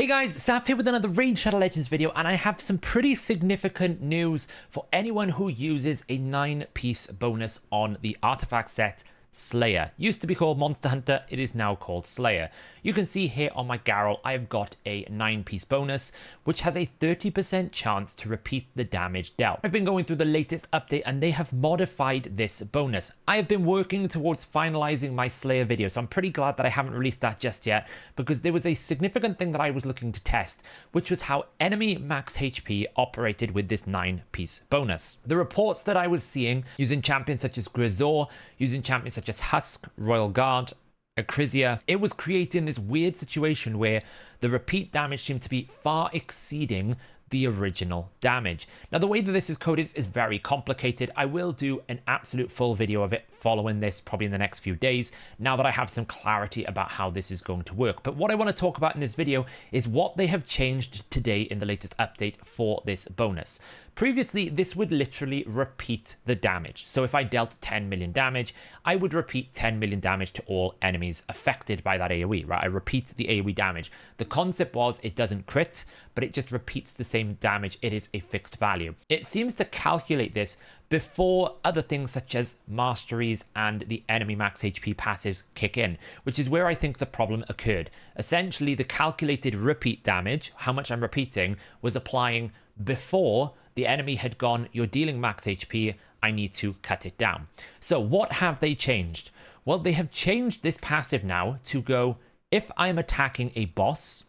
Hey guys, Saf here with another Raid Shadow Legends video, and I have some pretty significant news for anyone who uses a 9-piece bonus on the artifact set Slayer. Used to be called Monster Hunter, it is now called Slayer. You can see here on my Garrel, I've got a 9-piece bonus, which has a 30% chance to repeat the damage dealt. I've been going through the latest update and they have modified this bonus. I have been working towards finalizing my Slayer video, so I'm pretty glad that I haven't released that just yet, because there was a significant thing that I was looking to test, which was how enemy max HP operated with this 9-piece bonus. The reports that I was seeing using champions such as Grisor, using champions such as Husk, Royal Guard, Acrisia, it was creating this weird situation where the repeat damage seemed to be far exceeding the original damage. Now, the way that this is coded is very complicated. I will do an absolute full video of it following this, probably in the next few days, now that I have some clarity about how this is going to work. But what I want to talk about in this video is what they have changed today in the latest update for this bonus. Previously, this would literally repeat the damage. So if I dealt 10 million damage, I would repeat 10 million damage to all enemies affected by that AoE, right? I repeat the AoE damage. The concept was it doesn't crit, but it just repeats the same damage. It is a fixed value. It seems to calculate this before other things such as masteries and the enemy max HP passives kick in, which is where I think the problem occurred. Essentially, the calculated repeat damage, how much I'm repeating, was applying before the enemy had gone, you're dealing max HP, I need to cut it down. So what have they changed? Well, they have changed this passive now to go, if I'm attacking a boss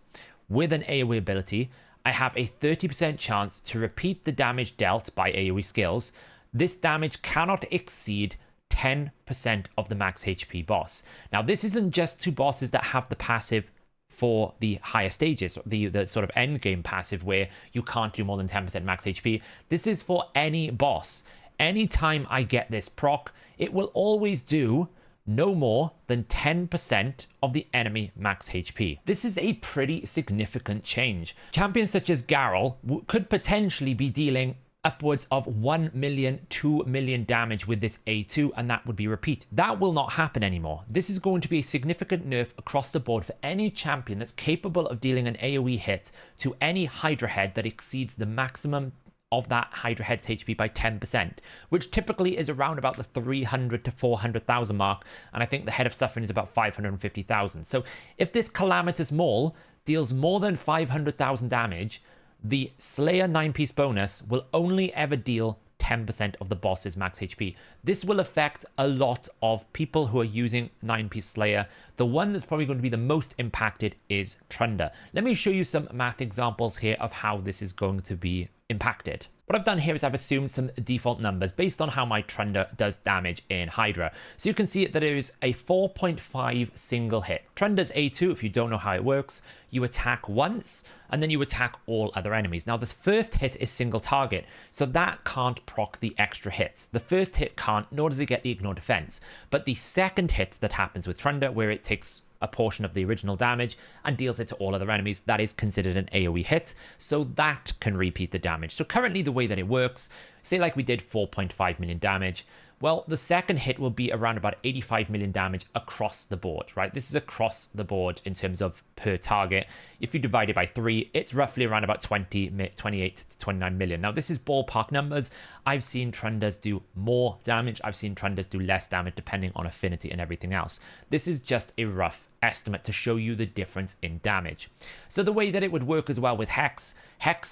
with an AoE ability, I have a 30% chance to repeat the damage dealt by AoE skills. This damage cannot exceed 10% of the max HP boss. Now, this isn't just to bosses that have the passive for the higher stages, the sort of end game passive where you can't do more than 10% max HP. This is for any boss. Anytime I get this proc, it will always do no more than 10% of the enemy max HP. This is a pretty significant change. Champions such as Garrel could potentially be dealing upwards of 1 million, 2 million damage with this A2, and that would be repeat. That will not happen anymore. This is going to be a significant nerf across the board for any champion that's capable of dealing an AoE hit to any Hydra head that exceeds the maximum of that Hydra head's HP by 10%, which typically is around about the 300 to 400,000 mark, and I think the Head of Suffering is about 550,000. So if this Calamitous Maul deals more than 500,000 damage, the Slayer 9-piece bonus will only ever deal 10% of the boss's max HP. This will affect a lot of people who are using 9-piece Slayer. The one that's probably going to be the most impacted is Trunda. Let me show you some math examples here of how this is going to be impacted. What I've done here is I've assumed some default numbers based on how my Trunda does damage in Hydra. So you can see that there is a 4.5 single hit. Trunda's A2, if you don't know how it works, you attack once and then you attack all other enemies. Now, this first hit is single target, so that can't proc the extra hit. The first hit can't, nor does it get the ignore defense. But the second hit that happens with Trunda, where it takes a portion of the original damage and deals it to all other enemies, that is considered an AoE hit, so that can repeat the damage. So currently the way that it works, say like we did 4.5 million damage, well, the second hit will be around about 85 million damage across the board, right? This is across the board in terms of per target. If you divide it by 3, it's roughly around about 28 to 29 million. Now, this is ballpark numbers. I've seen Trundas do more damage. I've seen Trundas do less damage depending on affinity and everything else. This is just a rough estimate to show you the difference in damage. So the way that it would work as well with Hex,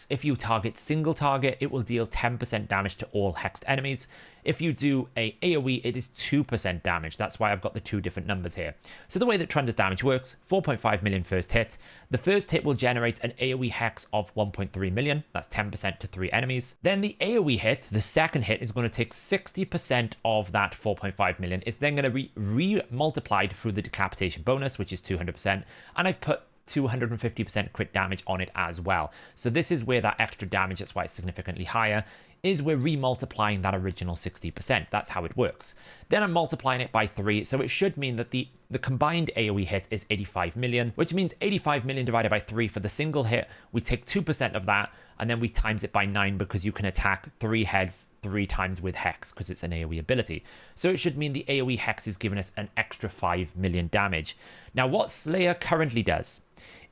if you target single target, it will deal 10% damage to all hexed enemies. If you do a AoE, it is 2% damage. That's why I've got the two different numbers here. So the way that Trunda's damage works, 4.5 million first hit. The first hit will generate an AoE hex of 1.3 million. That's 10% to 3 enemies. Then the AoE hit, the second hit, is going to take 60% of that 4.5 million. It's then going to be re-multiplied through the decapitation bonus, which is 200%. And I've put 250% crit damage on it as well. So this is where that extra damage, that's why it's significantly higher, is we're remultiplying that original 60%. That's how it works. Then I'm multiplying it by 3, so it should mean that the combined AoE hit is 85 million, which means 85 million divided by 3 for the single hit. We take 2% of that, and then we times it by 9 because you can attack 3 heads 3 times with Hex because it's an AoE ability. So it should mean the AoE Hex is giving us an extra 5 million damage. Now, what Slayer currently does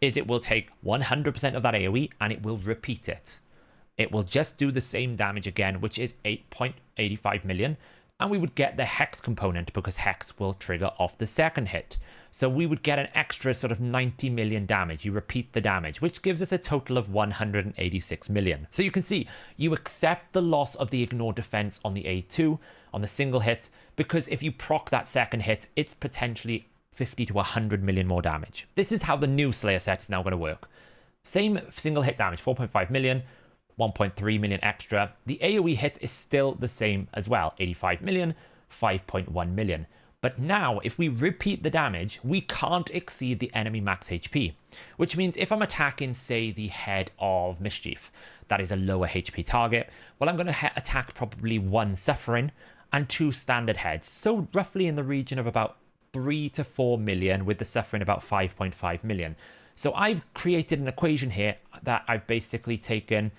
is it will take 100% of that AoE and it will repeat it. It will just do the same damage again, which is 8.85 million. And we would get the Hex component because Hex will trigger off the second hit. So we would get an extra sort of 90 million damage. You repeat the damage, which gives us a total of 186 million. So you can see, you accept the loss of the ignore defense on the A2, on the single hit, because if you proc that second hit, it's potentially 50 to 100 million more damage. This is how the new Slayer set is now going to work. Same single hit damage, 4.5 million, 1.3 million extra. The AoE hit is still the same as well, 85 million, 5.1 million. But now, if we repeat the damage, we can't exceed the enemy max HP, which means if I'm attacking, say, the head of Mischief, that is a lower HP target, well, I'm going to attack probably 1 Suffering and 2 standard heads, so roughly in the region of about 3 to 4 million, with the Suffering about 5.5 million. So I've created an equation here that I've basically taken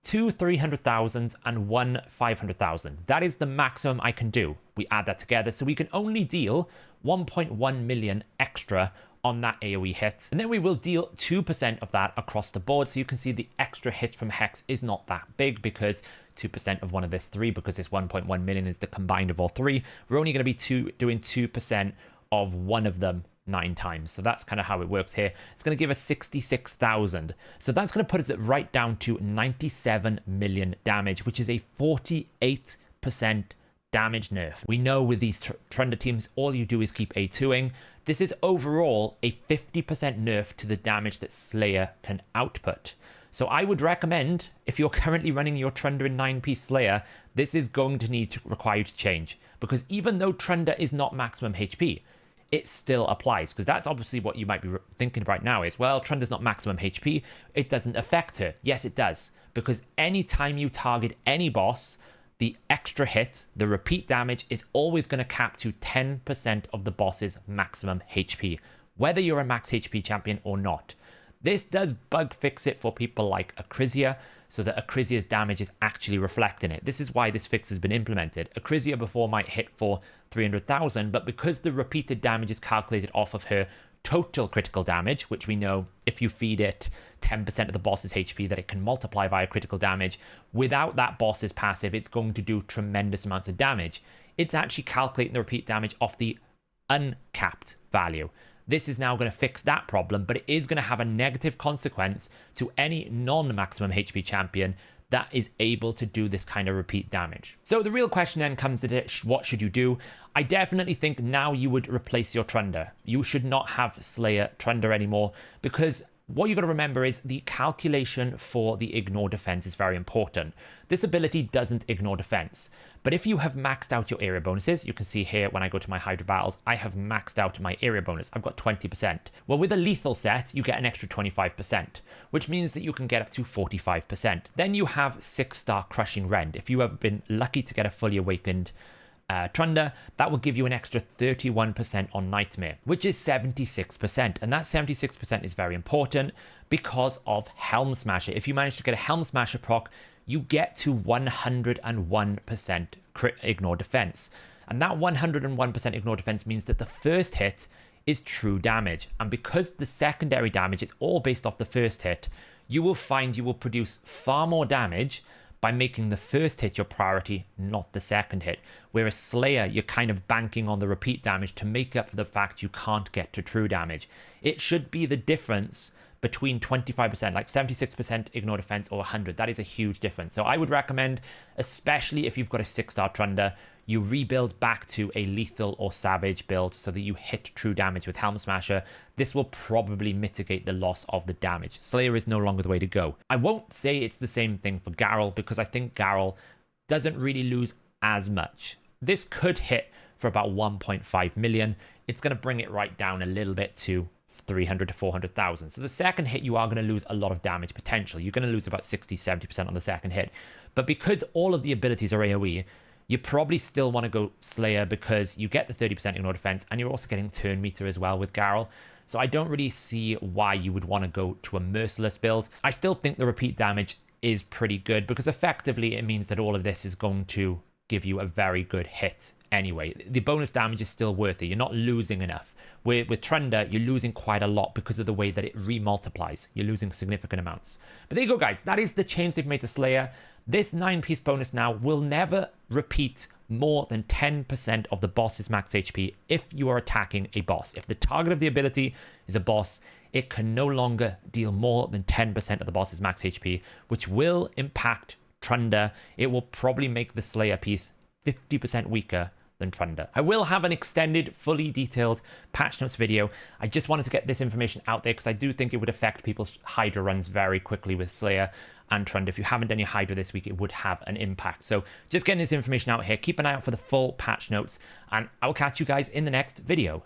2 300,000 and 1 500,000. That is the maximum I can do. We add that together, so we can only deal 1.1 million extra on that AoE hit. And then we will deal 2% of that across the board. So you can see the extra hit from Hex is not that big because 2% of one of this 3, because this 1.1 million is the combined of all 3. We're only going to be doing 2% of one of them 9 times. So that's kind of how it works here. It's going to give us 66,000. So that's going to put us right down to 97 million damage, which is a 48% damage nerf. We know with these Trender teams, all you do is keep A2ing. This is overall a 50% nerf to the damage that Slayer can output. So I would recommend, if you're currently running your Trender in 9-piece Slayer, this is going to require you to change. Because even though Trender is not maximum HP, it still applies, because that's obviously what you might be thinking right now is, well, Trender's not maximum HP, it doesn't affect her. Yes, it does, because anytime you target any boss, the extra hit, the repeat damage, is always going to cap to 10% of the boss's maximum HP, whether you're a max HP champion or not. This does bug fix it for people like Acrisia, so that Acrisia's damage is actually reflecting it. This is why this fix has been implemented. Acrisia before might hit for 300,000, but because the repeated damage is calculated off of her total critical damage, which we know if you feed it 10% of the boss's HP that it can multiply via critical damage, without that boss's passive, it's going to do tremendous amounts of damage. It's actually calculating the repeat damage off the uncapped value. This is now going to fix that problem, but it is going to have a negative consequence to any non-maximum HP champion that is able to do this kind of repeat damage. So the real question then comes to what should you do? I definitely think now you would replace your Trender. You should not have Slayer Trender anymore, because what you got to remember is the calculation for the ignore defense is very important. This ability doesn't ignore defense, but if you have maxed out your area bonuses, you can see here when I go to my Hydra battles, I have maxed out my area bonus. I've got 20%. Well, with a lethal set, you get an extra 25%, which means that you can get up to 45%. Then you have 6-star Crushing Rend. If you have been lucky to get a fully awakened Trender, that will give you an extra 31% on Nightmare, which is 76%. And that 76% is very important because of Helm Smasher. If you manage to get a Helm Smasher proc, you get to 101% crit ignore defense. And that 101% ignore defense means that the first hit is true damage. And because the secondary damage is all based off the first hit, you will find you will produce far more damage by making the first hit your priority, not the second hit. Whereas Slayer, you're kind of banking on the repeat damage to make up for the fact you can't get to true damage. It should be the difference between 25%, like 76% ignore defense or 100. That is a huge difference. So I would recommend, especially if you've got a 6-star Trender, you rebuild back to a lethal or savage build so that you hit true damage with Helm Smasher. This will probably mitigate the loss of the damage. Slayer is no longer the way to go. I won't say it's the same thing for Garrel, because I think Garrel doesn't really lose as much. This could hit for about 1.5 million. It's going to bring it right down a little bit to 300 to 400,000. So the second hit, you are going to lose a lot of damage potential. You're going to lose about 60-70% on the second hit. But because all of the abilities are AoE, you probably still want to go Slayer, because you get the 30% ignore defense and you're also getting turn meter as well with Garrel. So I don't really see why you would want to go to a merciless build. I still think the repeat damage is pretty good, because effectively it means that all of this is going to give you a very good hit anyway. The bonus damage is still worth it. You're not losing enough. With Trunda, you're losing quite a lot because of the way that it remultiplies. You're losing significant amounts. But there you go, guys. That is the change they've made to Slayer. This 9-piece bonus now will never repeat more than 10% of the boss's max HP if you are attacking a boss. If the target of the ability is a boss, it can no longer deal more than 10% of the boss's max HP, which will impact Trunda. It will probably make the Slayer piece 50% weaker than Trunda. I will have an extended, fully detailed patch notes video. I just wanted to get this information out there because I do think it would affect people's Hydra runs very quickly with Slayer and Trunda. If you haven't done your Hydra this week, it would have an impact. So just getting this information out here. Keep an eye out for the full patch notes, and I will catch you guys in the next video.